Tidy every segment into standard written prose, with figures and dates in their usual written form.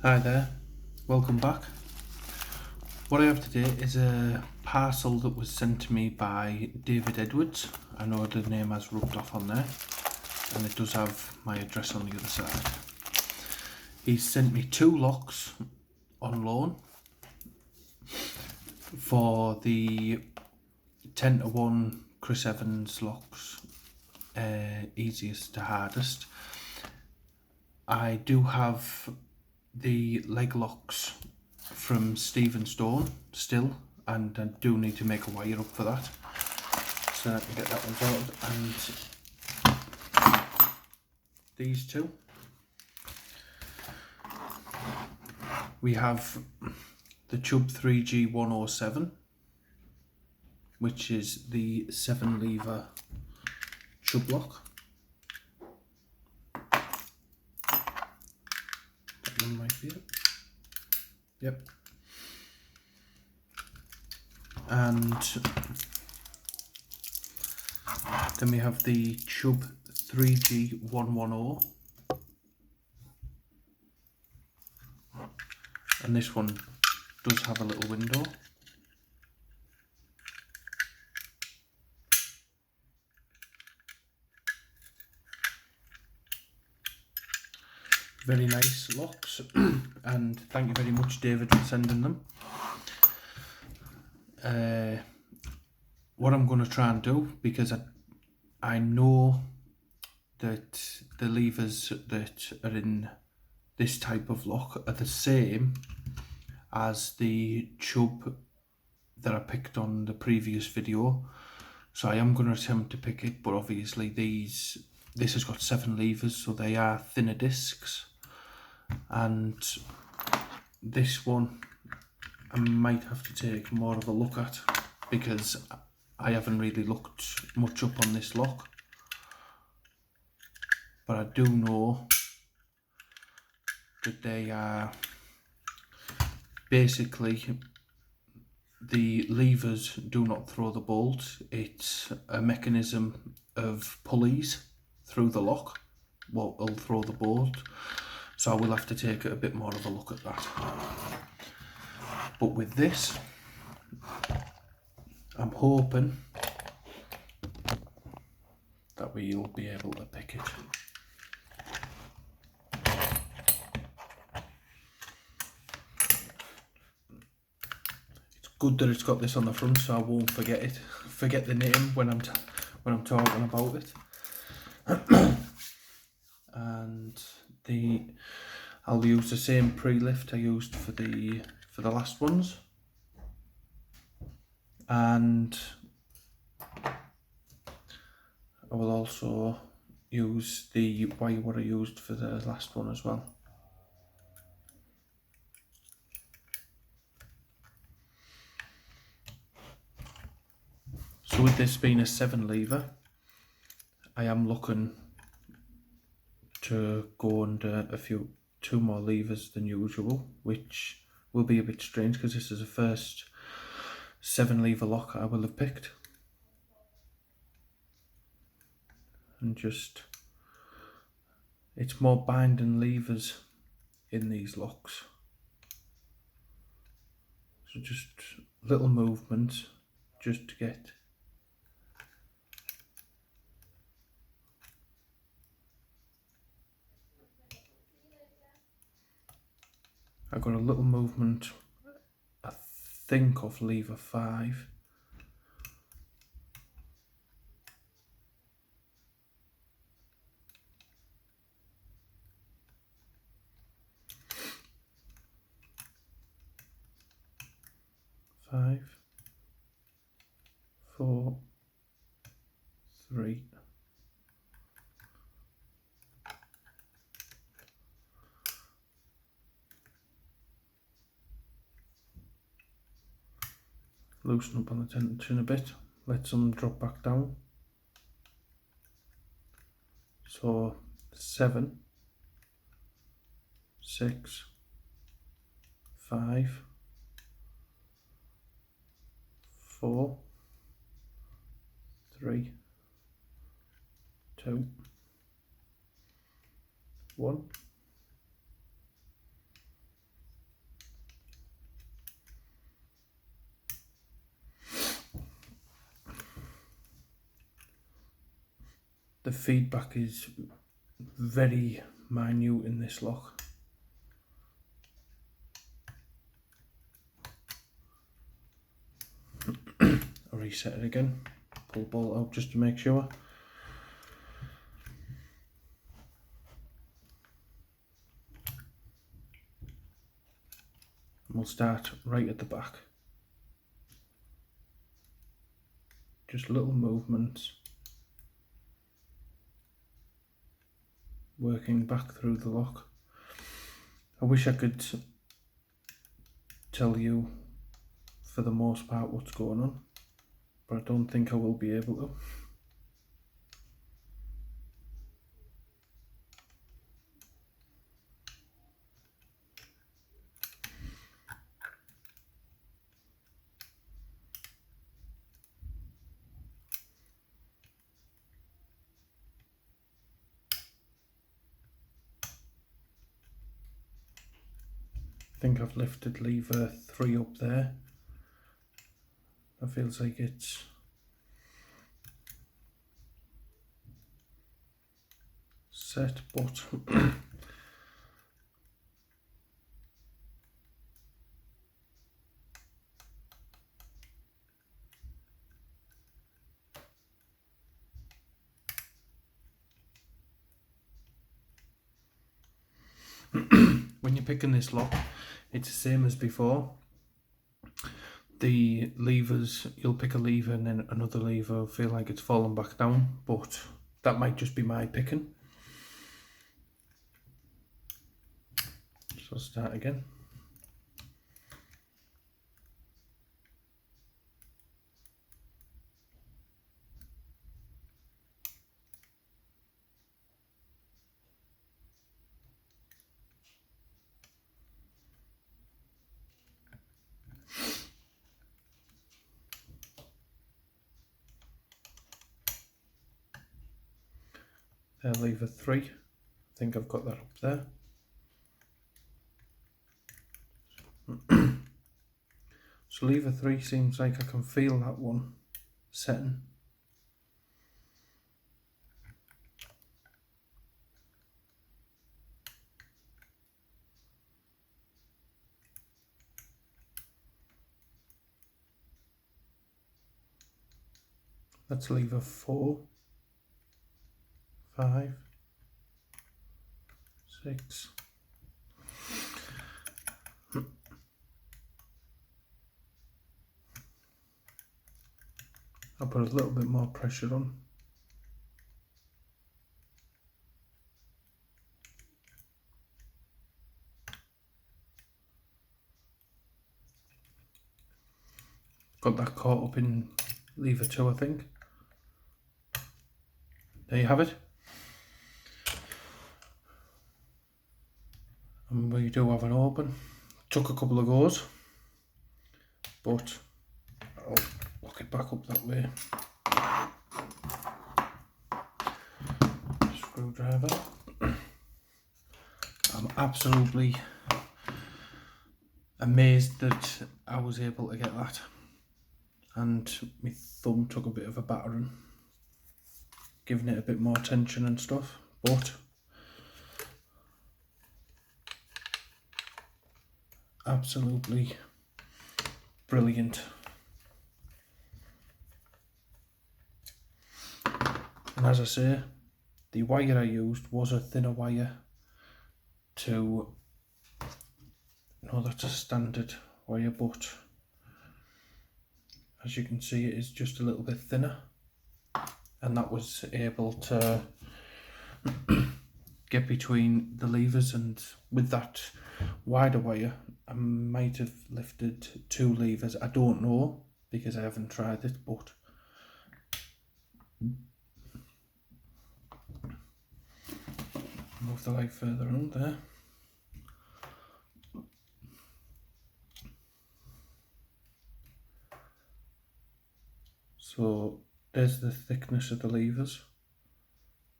Hi there, welcome back. What I have today is a parcel that was sent to me by David Edwards. I know the name has rubbed off on there, and it does have my address on the other side. He's sent me 2 locks on loan for the 10-to-1 Chris Evans locks, easiest to hardest. I do have the leg locks from Stephen Stone still, and I do need to make a wire up for that, so I can get that one sorted. And these two, we have the Chubb 3G 107, which is the 7-lever Chubb lock. That one might be it. Yep. And then we have the Chubb 3G 110, and this one does have a little window. Very nice locks, and thank you very much, David, for sending them. What I'm going to try and do, because I know that the levers that are in this type of lock are the same as the Chubb that I picked on the previous video, so I am going to attempt to pick it, but obviously this has got 7 levers, so they are thinner discs, and this one I might have to take more of a look at, because I haven't really looked much up on this lock, but I do know that they are basically, the levers do not throw the bolt. It's a mechanism of pulleys through the lock what will throw the bolt, so I will have to take a bit more of a look at that. But with this, I'm hoping that we'll be able to pick it. It's good that it's got this on the front, so I won't forget the name when I'm talking about it. And I'll use the same pre-lift I used for the last ones, and I will also use the wire what I used for the last one as well. So with this being a 7-lever, I am looking to go under 2 more levers than usual, which will be a bit strange because this is the first 7-lever lock I will have picked. And just, it's more binding levers in these locks, so just little movements just to get I got a little movement, I think, of lever 5. Five, 4, 3. Loosen up on the tension a bit, let some drop back down. So 7, 6, 5, 4, 3, 2, 1. the feedback is very minute in this lock. I'll reset it again, pull the bolt out just to make sure. We'll start right at the back. Just little movements, working back through the lock. I wish I could tell you for the most part what's going on, but I don't think I will be able to. I think I've lifted lever 3 up there. That feels like it's set, but when you're picking this lock, it's the same as before. The levers, you'll pick a lever and then another lever will feel like it's fallen back down, but that might just be my picking. So I'll start again. There, lever 3. I think I've got that up there. So lever 3 seems like I can feel that one setting. That's lever 4, 5, 6. I'll put a little bit more pressure on. Got that caught up in lever 2, I think. There you have it. And we do have an open. Took a couple of goes, but I'll lock it back up that way. Screwdriver. I'm absolutely amazed that I was able to get that, and my thumb took a bit of a battering, giving it a bit more tension and stuff, but absolutely brilliant. And as I say, the wire I used was a thinner wire to, no, that's a standard wire, but as you can see it is just a little bit thinner, and that was able to get between the levers, and with that wider wire I might have lifted 2 levers. I don't know because I haven't tried it, but move the light further on there. So there's the thickness of the levers.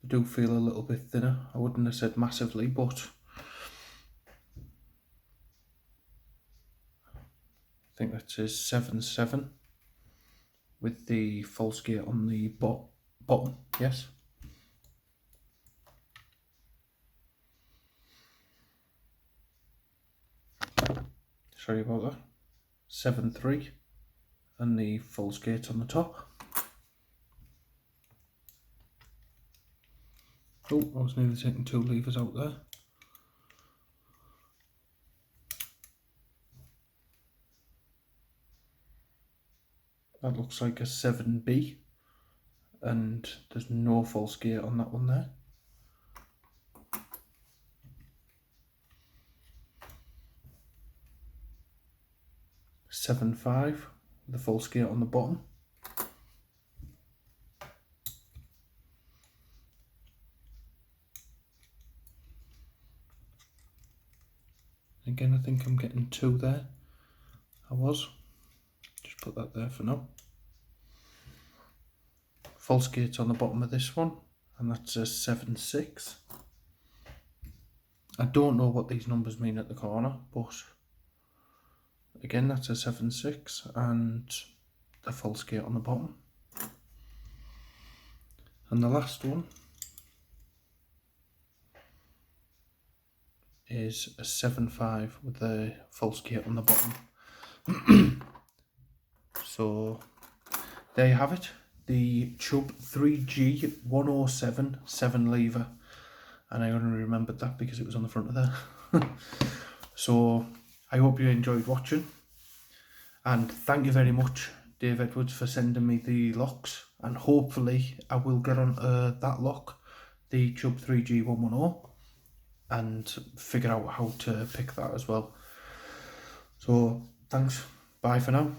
They do feel a little bit thinner. I wouldn't have said massively, but I think that says 7.7 with the false gate on the bottom, yes. sorry about that, 7.3, and the false gate on the top. Oh, I was nearly taking 2 levers out there. That looks like a 7B, and there's no false gate on that one there. (7.5) with a false gate on the bottom. Again, I think I'm getting 2 there. I was. Just put that there for now. False gate on the bottom of this one, and that's a 7.6. I don't know what these numbers mean at the corner, but again, that's a 7.6 and the false gate on the bottom. And the last one is a 7.5 with the false gate on the bottom. So there you have it, the Chubb 3G 107 7 lever, and I only remembered that because it was on the front of there. So I hope you enjoyed watching, and thank you very much, Dave Edwards, for sending me the locks, and hopefully I will get on that lock, the Chubb 3G 110, and figure out how to pick that as well. So thanks, bye for now.